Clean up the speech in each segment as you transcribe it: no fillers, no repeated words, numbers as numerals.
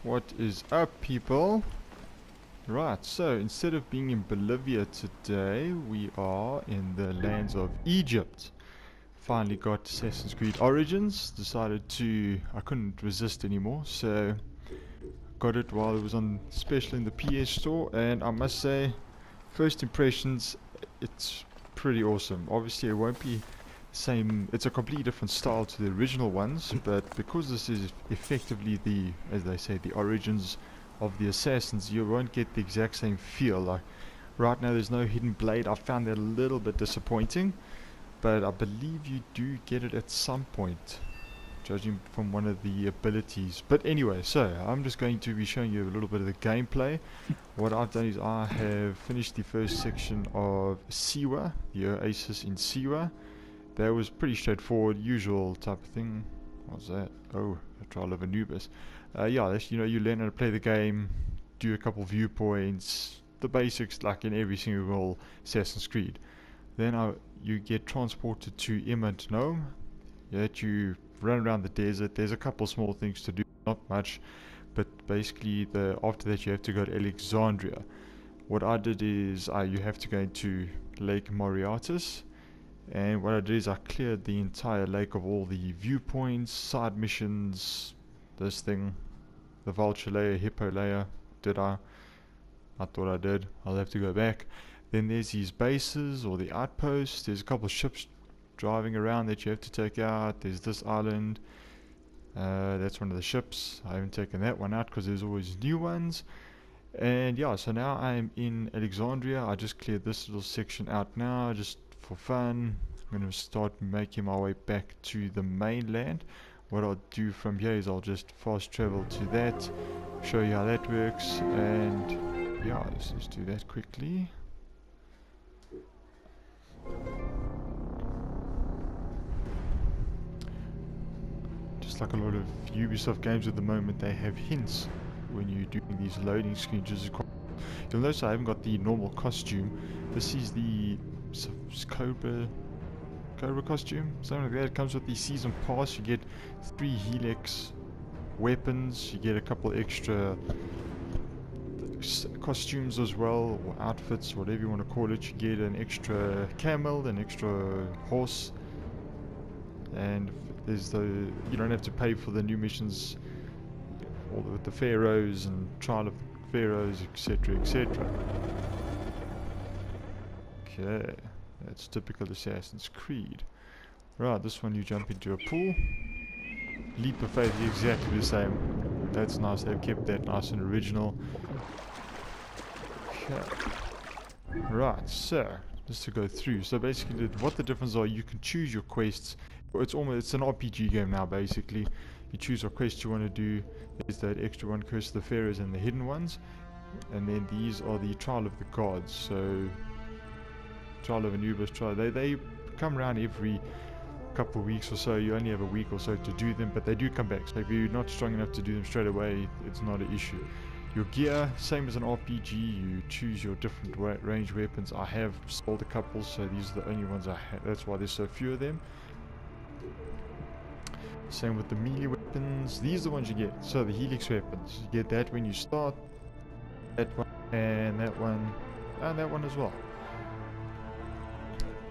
What is up, people? Right, so instead of being in Bolivia today, we are in the lands of Egypt. Finally got Assassin's Creed Origins. I couldn't resist anymore, so got it while it was on special in the PS Store, and I must say, first impressions, it's pretty awesome. Obviously, it won't be same. It's a completely different style to the original ones, but because this is effectively the, as they say, the origins of the Assassins, you won't get the exact same feel. Like right now, there's no hidden blade. I found that a little bit disappointing, but I believe you do get it at some point, judging from one of the abilities. But anyway, so I'm just going to be showing you a little bit of the gameplay. What I've done is I have finished the first section of Siwa, the Oasis in Siwa. That was pretty straightforward, usual type of thing. What's that? Oh, a trial of Anubis. Yeah, that's, you learn how to play the game, do a couple viewpoints, the basics like in every single Assassin's Creed. Then you get transported to Imant Nome. You run around the desert. There's a couple small things to do, not much, but basically after that you have to go to Alexandria. What I did is you have to go into Lake Moriartis. And what I did is I cleared the entire lake of all the viewpoints, side missions, this thing, the vulture layer, hippo layer. Did I? I thought I did. I'll have to go back. Then there's these bases or the outposts. There's a couple of ships driving around that you have to take out. There's this island. That's one of the ships. I haven't taken that one out because there's always new ones. And yeah, so now I'm in Alexandria. I just cleared this little section out now, just for fun. I'm going to start making my way back to the mainland. What I'll do from here is I'll just fast travel to that, show you how that works, and yeah, let's just do that quickly. Just like a lot of Ubisoft games at the moment, they have hints when you're doing these loading screens. You'll notice I haven't got the normal costume. This is the Cobra costume, something like that. It comes with the season pass. You get 3 Helix weapons, you get a couple extra costumes as well, or outfits, whatever you want to call it. You get an extra camel, an extra horse, and you don't have to pay for the new missions, all with the pharaohs and trial of pharaohs, etc, etc. Okay, that's typical Assassin's Creed. Right, this one you jump into a pool. Leap of faith is exactly the same. That's nice, they've kept that nice and original. Okay. Right, so just to go through. So basically what the difference are, you can choose your quests. It's an RPG game now basically. You choose what quest you want to do. There's that extra one, Curse of the Pharaohs, and the hidden ones. And then these are the Trial of the Gods. So Trial of Anubis, they come around every couple of weeks or so. You only have a week or so to do them, but they do come back. So if you're not strong enough to do them straight away, it's not an issue. Your gear, same as an RPG, you choose your different range weapons. I have sold a couple, so these are the only ones I have. That's why there's so few of them. Same with the melee weapons. These are the ones you get. So the Helix weapons, you get that when you start. That one, and that one, and that one as well.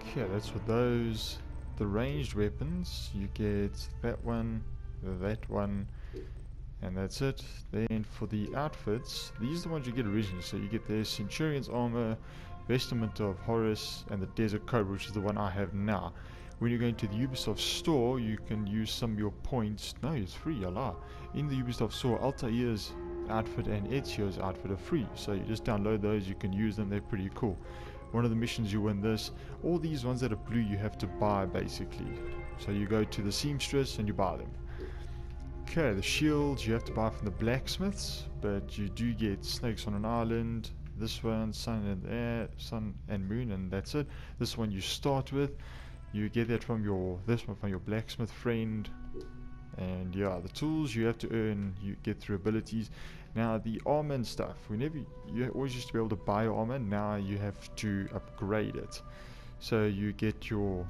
Okay, that's for those. The ranged weapons, you get that one, and that's it. Then for the outfits, these are the ones you get originally. So you get the Centurion's armor, Vestment of Horus, and the Desert Cobra, which is the one I have now. When you're going to the Ubisoft store, you can use some of your points. No, it's free, Allah. In the Ubisoft store, Altair's outfit and Ezio's outfit are free. So you just download those, you can use them, they're pretty cool. One of the missions you win this. All these ones that are blue you have to buy basically. So you go to the seamstress and you buy them. Okay, the shields you have to buy from the blacksmiths, but you do get Snakes on an Island. This one, Sun and Moon, and that's it. This one you start with. You get that from your blacksmith friend. And yeah, the tools you have to earn, you get through abilities. Now the armor and stuff, you always used to be able to buy armor, now you have to upgrade it. So you get your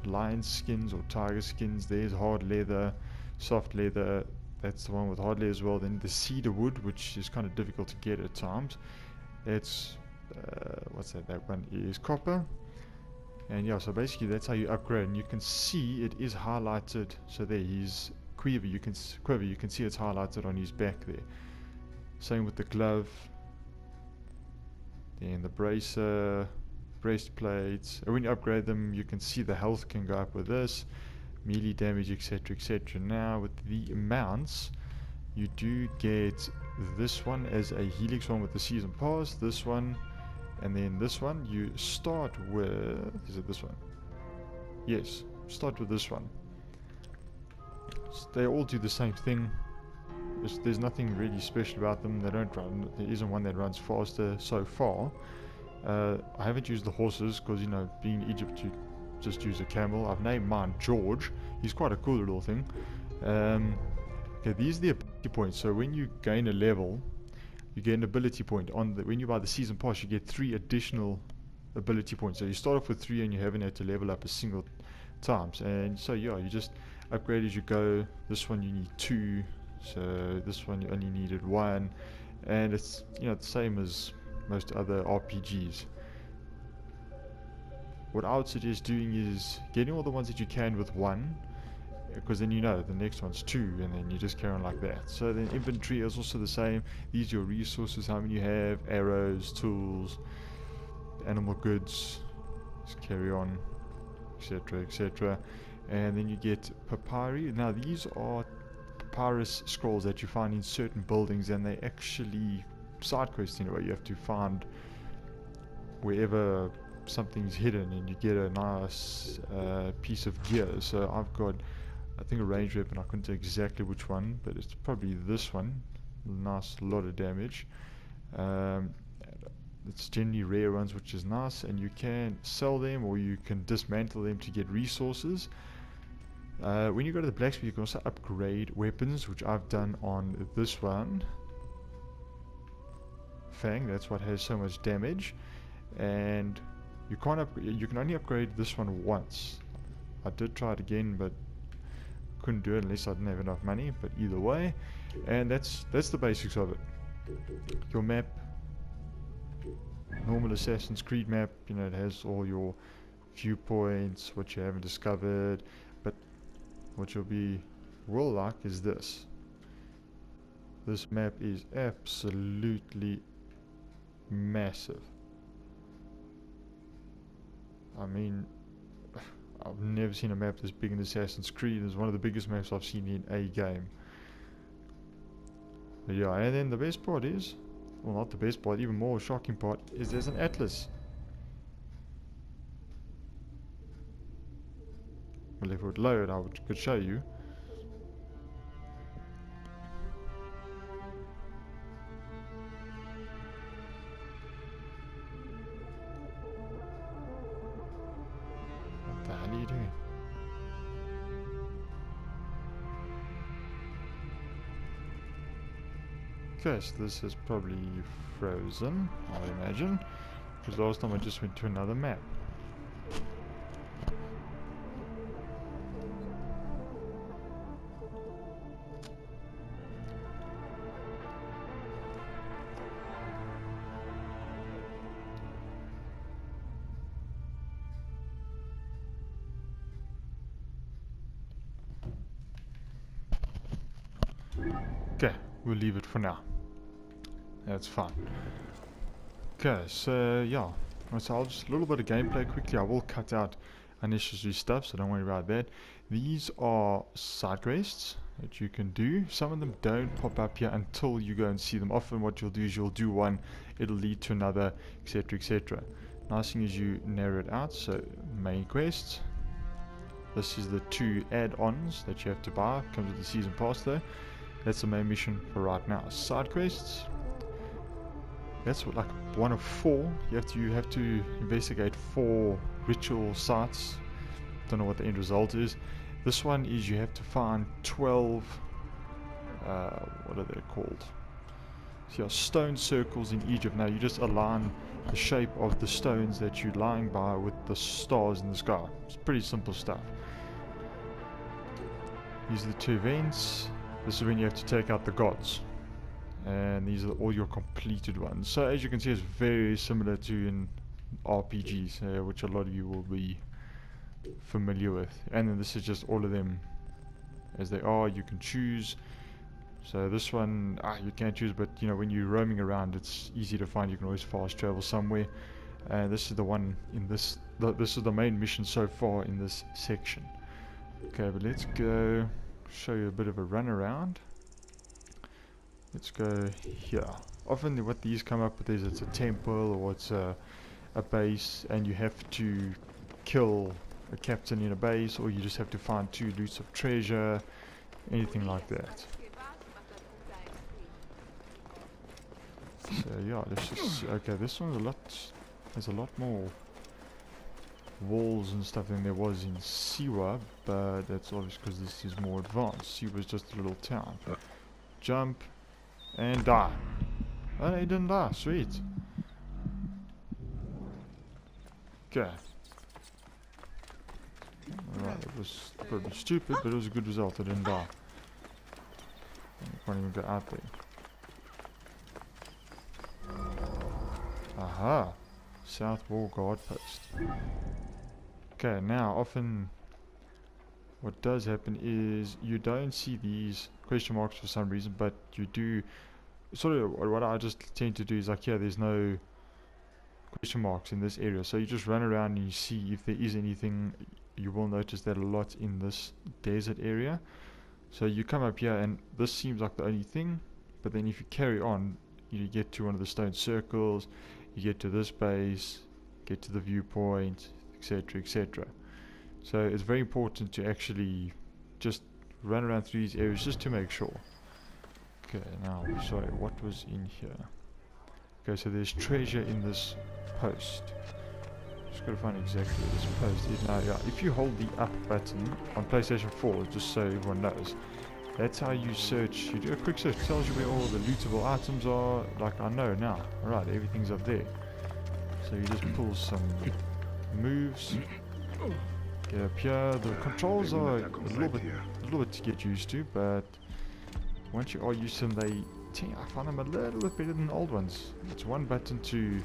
lion skins or tiger skins. There's hard leather, soft leather, That's the one with hardly as well. Then the cedar wood, which is kind of difficult to get at times. It's what's that? That one is copper. And yeah, so basically that's how you upgrade. And you can see it is highlighted. So there, he's quiver. You can see it's highlighted on his back there. Same with the glove. Then the bracer, breastplates. And when you upgrade them, you can see the health can go up with this, melee damage, etc., etc. Now with the mounts, you do get this one as a helix one with the season pass. This one. And then this one, you start with, is it this one? Yes, start with this one. So they all do the same thing. There's nothing really special about them. They don't run, there isn't one that runs faster so far. I haven't used the horses because, you know, being in Egypt, you just use a camel. I've named mine George. He's quite a cool little thing. Okay, these are the ability points. So when you gain a level, you get an ability point. When you buy the season pass, you get 3 additional ability points. So you start off with 3 and you haven't had to level up a single times. And so yeah, you just upgrade as you go. This one you need 2, so this one you only needed 1, and it's, you know, the same as most other RPGs. What I would suggest doing is getting all the ones that you can with 1, because then you know the next one's 2, and then you just carry on like that. So then inventory is also the same. These are your resources, how many you have, arrows, tools, animal goods, just carry on, etc., etc. And then you get papyri. Now these are papyrus scrolls that you find in certain buildings, and they actually side quests in a way. You have to find wherever something's hidden and you get a nice piece of gear. So I've got, I think, a range weapon. I couldn't tell exactly which one, but it's probably this one. Nice, lot of damage. It's generally rare ones, which is nice, and you can sell them or you can dismantle them to get resources. When you go to the blacksmith, you can also upgrade weapons, which I've done on this one. Fang, that's what has so much damage, and you can only upgrade this one once. I did try it again, but couldn't do it unless I didn't have enough money. But either way, and that's the basics of it. Your map, normal Assassin's Creed map, you know, it has all your viewpoints, what you haven't discovered, but what will like is this. This map is absolutely massive. I mean, I've never seen a map this big in Assassin's Creed. It's one of the biggest maps I've seen in a game. But yeah, and then the best part is, well, not the best part, even more shocking part, is there's an atlas. Well, if it would load, could show you. What the hell are you doing? Okay, so this is probably frozen, I would imagine, because last time I just went to another map. Okay, we'll leave it for now. That's fine. Okay, so yeah. So I'll just a little bit of gameplay quickly. I will cut out unnecessary stuff, so don't worry about that. These are side quests that you can do. Some of them don't pop up here until you go and see them. Often what you'll do is you'll do one, it'll lead to another, etc., etc. Nice thing is you narrow it out. So main quests. This is the 2 add-ons that you have to buy. Comes with the season pass though. That's the main mission for right now. Side quests. That's what, like 1 of 4. You have to investigate 4 ritual sites. Don't know what the end result is. This one is you have to find 12. What are they called? So yeah, stone circles in Egypt. Now you just align the shape of the stones that you're lying by with the stars in the sky. It's pretty simple stuff. These are the 2 events. This is when you have to take out the gods. And these are all your completed ones. So as you can see, it's very similar to in RPGs, which a lot of you will be familiar with. And then this is just all of them as they are. You can choose. So this one, you can't choose, but you know, when you're roaming around, it's easy to find. You can always fast travel somewhere. And this is the one in this. This is the main mission so far in this section. Okay, but let's go show you a bit of a run around. Let's go here. Often what these come up with is it's a temple or it's a base, and you have to kill a captain in a base, or you just have to find 2 loots of treasure, anything like that. So yeah, let's just okay, this one's there's a lot more walls and stuff than there was in Siwa, but that's obvious because this is more advanced. Siwa was just a little town. Jump and die. Oh, he didn't die. Sweet. Okay. Alright, it was probably stupid, but it was a good result. I didn't die. I can't even go out there. Aha! South Wall Guard Post. Okay, now often what does happen is you don't see these question marks for some reason, but you do. Sort of what I just tend to do is like, there's no question marks in this area, so you just run around and you see if there is anything. You will notice that a lot in this desert area. So you come up here and this seems like the only thing, but then if you carry on, you get to one of the stone circles, you get to this base, get to the viewpoint, etc, etc. So it's very important to actually just run around through these areas just to make sure. Okay, now, sorry, what was in here? Okay, so there's treasure in this post. Just gotta find exactly where this post is. Now, yeah, if you hold the up button on PlayStation 4, just so everyone knows, that's how you search. You do a quick search, tells you where all the lootable items are. Like, I know now. Alright, everything's up there. So you just pull some moves. Get up here. The controls are a little bit to get used to, but once you are used to them, I find them a little bit better than the old ones. It's one button to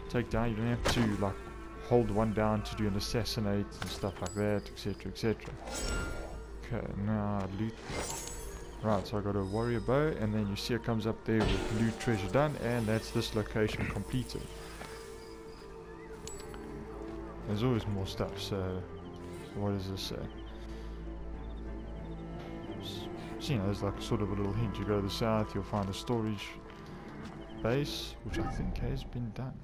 take down. You don't have to like hold one down to do an assassinate and stuff like that, etc, etc. Okay, now loot. Right, so I got a warrior bow, and then you see it comes up there with loot treasure done, and that's this location completed. There's always more stuff, so what does this say? So, you know, there's like sort of a little hint. You go to the south, you'll find a storage base, which I think has been done.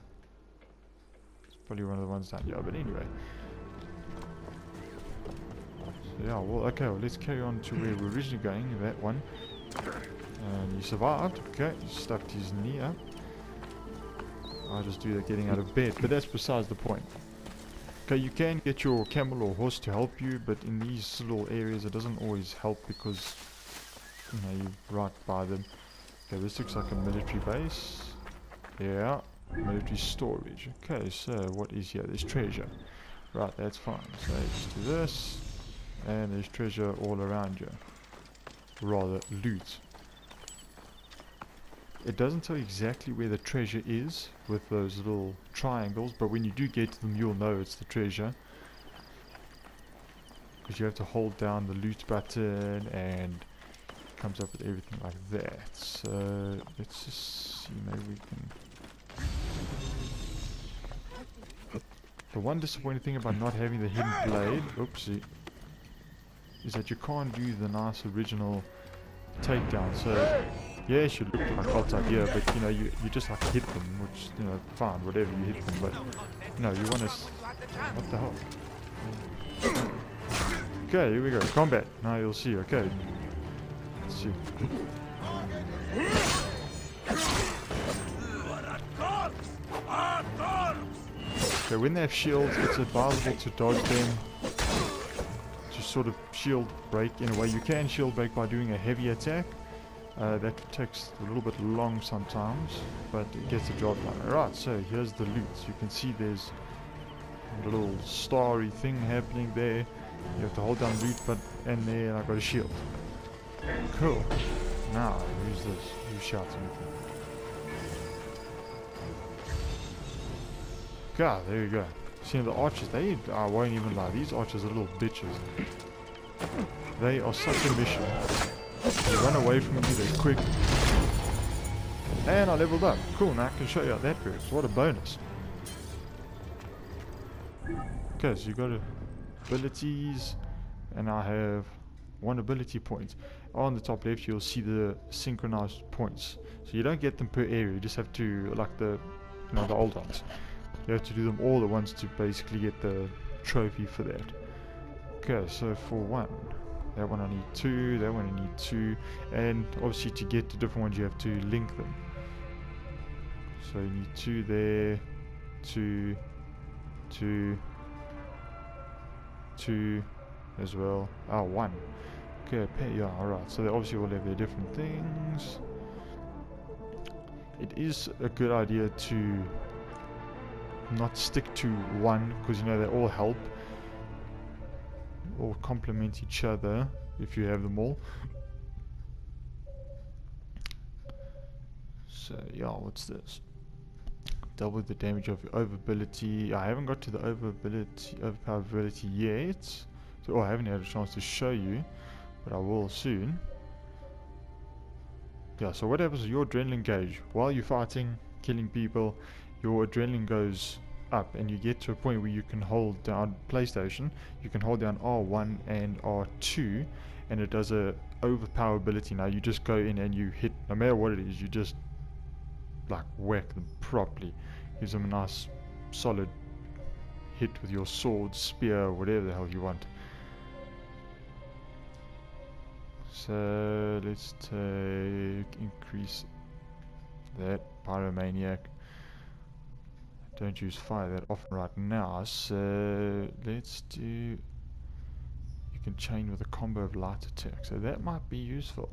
It's probably one of the ones down here, but anyway. So yeah, well, okay, well, let's carry on to where we're originally going, that one. And he survived, okay, he stuffed his knee up. I'll just do that getting out of bed, but that's besides the point. Okay, you can get your camel or horse to help you, but in these little areas it doesn't always help because, you know, you're right by them. Okay, this looks like a military base. Yeah, military storage. Okay, so what is here? There's treasure. Right, that's fine. So let's do this. And there's treasure all around you. Rather, loot. It doesn't tell you exactly where the treasure is with those little triangles, but when you do get to them, you'll know it's the treasure. Because you have to hold down the loot button and it comes up with everything like that. So let's just see, maybe we can... The one disappointing thing about not having the hidden blade, oopsie, is that you can't do the nice original takedown. So yes, you look like Alta here, but you know, you just like hit them, which, you know, fine, whatever, you hit them, but no, you want to... What the hell? Okay, here we go, combat. Now you'll see, okay. Let's see. Okay, when they have shields, it's advisable to dodge them. Just sort of shield break in a way. You can shield break by doing a heavy attack. That takes a little bit long sometimes, but it gets the job done. Alright, so here's the loot. You can see there's a little starry thing happening there. You have to hold down loot, but and there I got a shield. Cool. Now, who's this? Who's shouting at me? God, there you go. See the archers, I won't even lie, these archers are little bitches. They are such a mission. They run away from you, they're quick. And I leveled up. Cool, now I can show you how that works. What a bonus. Okay, so you got abilities, and I have 1 ability point. On the top left you'll see the synchronized points. So you don't get them per area, you just have to, like the old ones. You have to do them all at once to basically get the trophy for that. Okay, so for 1, that one I need 2, that one I need 2, and obviously to get the different ones you have to link them. So you need 2 there, 2, 2, 2 as well. 1. Okay, yeah, alright, so they obviously all have their different things. It is a good idea to not stick to one, because they all help or complement each other if you have them all. So yeah, what's this? Double the damage of your overability. I haven't got to the overpower ability yet, so I haven't had a chance to show you, but I will soon. Yeah, so what happens is your adrenaline gauge while you're fighting, killing people, your adrenaline goes up, and you get to a point where you can hold down PlayStation, you can hold down R1 and R2, and it does a overpower ability. Now you just go in and you hit, no matter what it is, you just like whack them properly, gives them a nice solid hit with your sword, spear, whatever the hell you want. So let's increase that pyromaniac. Don't use fire that often right now, so let's do, you can chain with a combo of light attack, so that might be useful.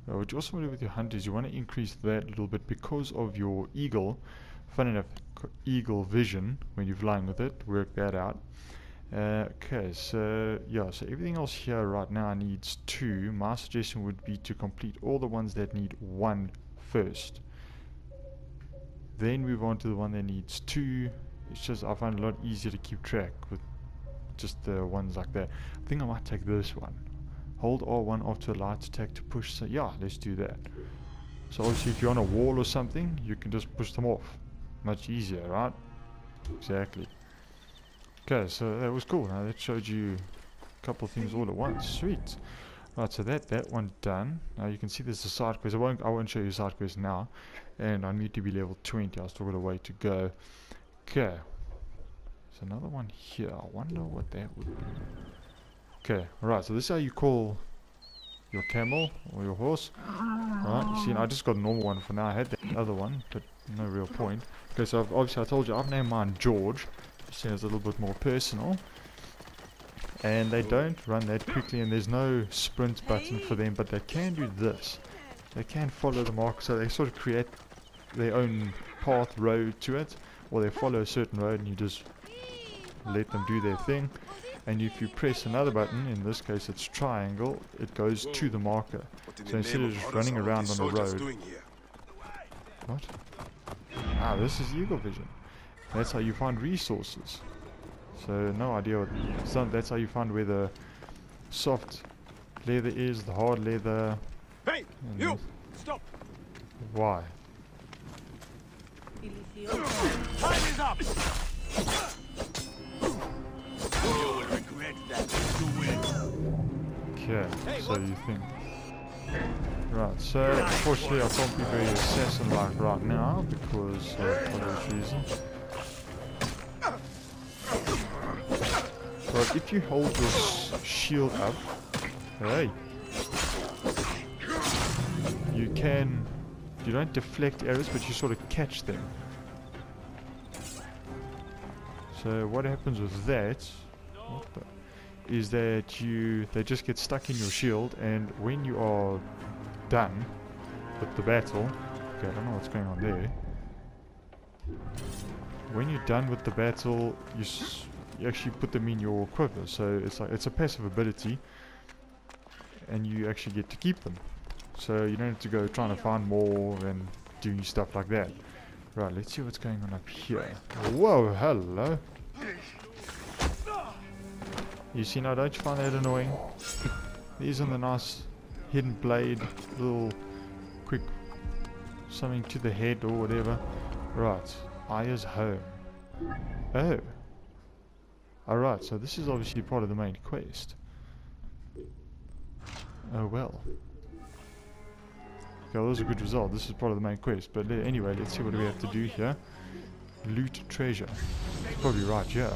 What you also want to do with your hunters, you want to increase that a little bit because of your eagle. Fun enough, eagle vision when you're flying with it, work that out. Okay, so yeah, so everything else here right now needs 2. My suggestion would be to complete all the ones that need 1 first, then move on to the one that needs 2. It's just, I find it a lot easier to keep track with just the ones like that. I think I might take this one. Hold R1 after a light attack to push, so yeah, let's do that. So obviously if you're on a wall or something, you can just push them off. Much easier, right? Exactly. Okay, so that was cool. Now that showed you a couple of things all at once. Sweet. Right, so that one done. Now you can see there's a side quest. I won't show you side quest now, and I need to be level 20. I still got a way to go. Okay, there's another one here. I wonder what that would be. Okay, right. So this is how you call your camel or your horse. Right. You see, I just got a normal one for now. I had that other one, but no real point. Okay, so obviously I told you I've named mine George. So it's a little bit more personal, and they don't run that quickly, and there's no sprint button for them, but they can do this. They can follow the mark, so they sort of create their own path, road to it, or they follow a certain road and you just let them do their thing. And if you press another button, in this case it's triangle, it goes to the marker. So instead of just running around on a road. What? Ah, this is eagle vision. That's how you find resources. So no idea what, that's how you find where the soft leather is, the hard leather. Hey, you! Stop! Why? Time is up! You will regret that. You will. Okay, so you think. Right, so unfortunately I can't be very assassin-like right now because of obvious reasons. But if you hold your shield up, hey, you don't deflect arrows, but you sort of catch them. So what happens with that is that they just get stuck in your shield, and when you are done with the battle, okay, I don't know what's going on there. When you're done with the battle, you actually put them in your quiver. So it's like, it's a passive ability, and you actually get to keep them. So you don't have to go trying to find more and doing stuff like that. Right, let's see what's going on up here. Whoa, hello. You see now, don't you find that annoying? These are the nice hidden blade, little quick something to the head or whatever. Right, Aya's home. Oh. Alright, so this is obviously part of the main quest. Oh well. Okay, that was a good result. This is part of the main quest. But anyway, let's see what we have to do here. Loot treasure. It's probably right here.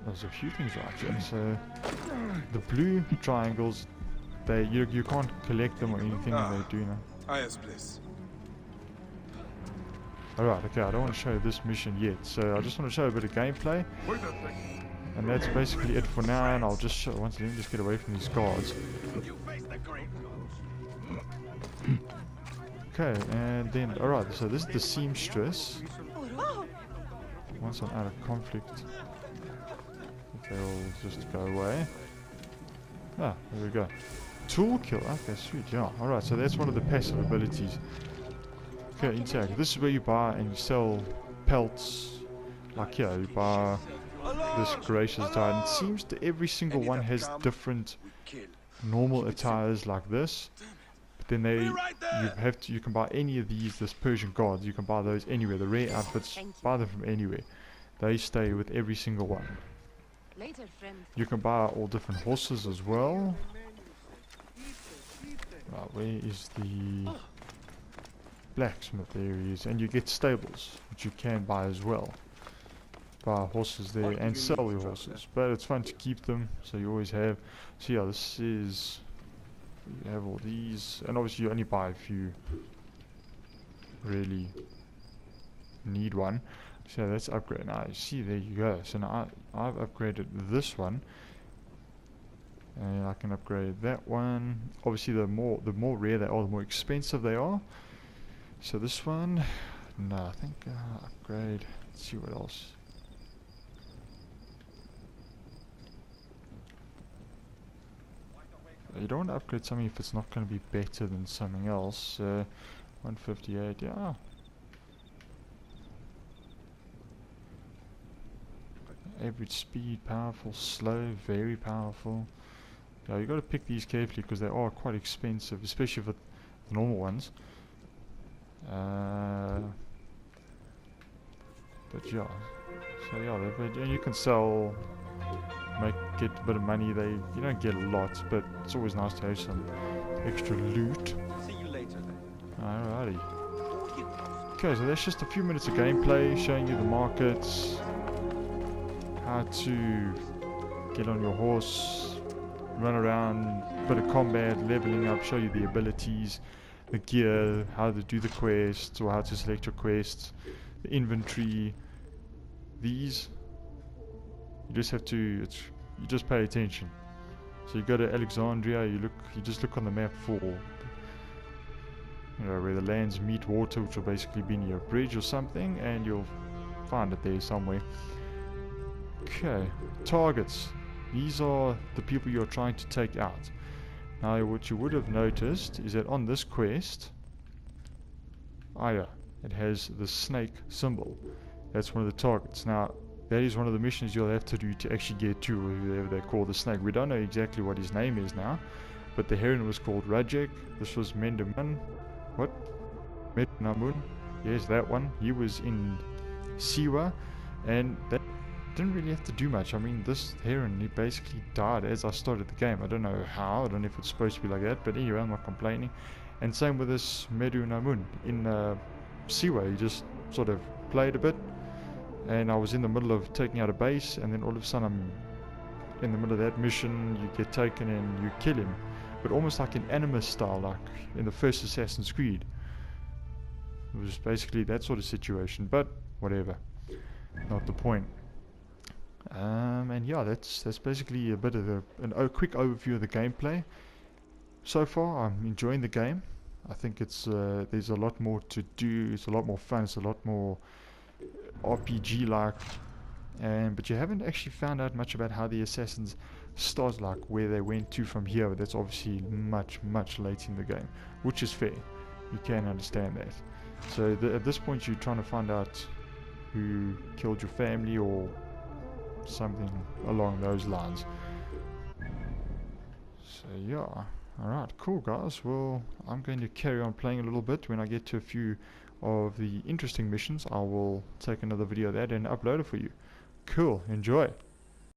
There's a few things right here. So the blue triangles, you can't collect them or anything. They do now. Aya's place. Alright, okay, I don't want to show this mission yet, so I just want to show a bit of gameplay. And that's basically it for now, and I'll just show, once again, just get away from these guards. Okay, and then, alright, so this is the seamstress. Once I'm out of conflict, they'll just go away. Ah, there we go. Tool kill, okay, sweet, yeah. Alright, so that's one of the passive abilities. Okay, intake. This is where you buy and you sell pelts. Like here, you buy this gracious attire. It seems that every single one has different normal attires like this. But then you can buy any of these, this Persian guards, you can buy those anywhere. The rare outfits, buy them from anywhere. They stay with every single one. Later, friend. You can buy all different horses as well. Right, where is the blacksmith? There he is. And you get stables, which you can buy as well. Buy horses there and sell your horses. But it's fun to keep them, so you always have. So yeah, this is, you have all these, and obviously you only buy if you really need one. So that's upgrade. Now you see, there you go. So now I've upgraded this one, and I can upgrade that one. Obviously the more rare they are, the more expensive they are. So this one, no, I think upgrade. Let's see what else. You don't want to upgrade something if it's not going to be better than something else. 158, yeah. Average speed, powerful, slow, very powerful. Yeah, you got to pick these carefully because they are quite expensive, especially for the normal ones. But yeah, so yeah, and you can sell, get a bit of money. You don't get a lot, but it's always nice to have some extra loot. See you later then. Alrighty. Okay, so that's just a few minutes of gameplay showing you the markets, how to get on your horse, run around, bit of combat, leveling up, show you the abilities, the gear, how to do the quests or how to select your quests, the inventory. These, you just have to, you just pay attention. So you go to Alexandria, you just look on the map for, where the lands meet water, which will basically be near a bridge or something, and you'll find it there somewhere. Okay, targets. These are the people you're trying to take out. Now what you would have noticed is that on this quest, it has the snake symbol. That's one of the targets. Now that is one of the missions you'll have to do to actually get to whoever they call the snake. We don't know exactly what his name is now, but the heron was called Rajek. This was Mendamun. What? Mendamun? Yes, that one. He was in Siwa, and that didn't really have to do much. I mean, this heron, he basically died as I started the game. I don't know how, I don't know if it's supposed to be like that, but anyway, I'm not complaining. And same with this Medu Namun in Siwa. He just sort of played a bit, and I was in the middle of taking out a base, and then all of a sudden I'm in the middle of that mission. You get taken and you kill him, but almost like an Animus style, like in the first Assassin's Creed. It was basically that sort of situation, but whatever, not the point. And yeah, that's basically a bit of a quick overview of the gameplay. So far, I'm enjoying the game. I think it's there's a lot more to do. It's a lot more fun. It's a lot more RPG-like, but you haven't actually found out much about how the assassins start, like where they went to from here. But that's obviously much late in the game, which is fair. You can understand that. So at this point you're trying to find out who killed your family or something along those lines. So yeah, alright, cool guys. Well, I'm going to carry on playing a little bit. When I get to a few of the interesting missions, I will take another video of that and upload it for you. Cool, enjoy.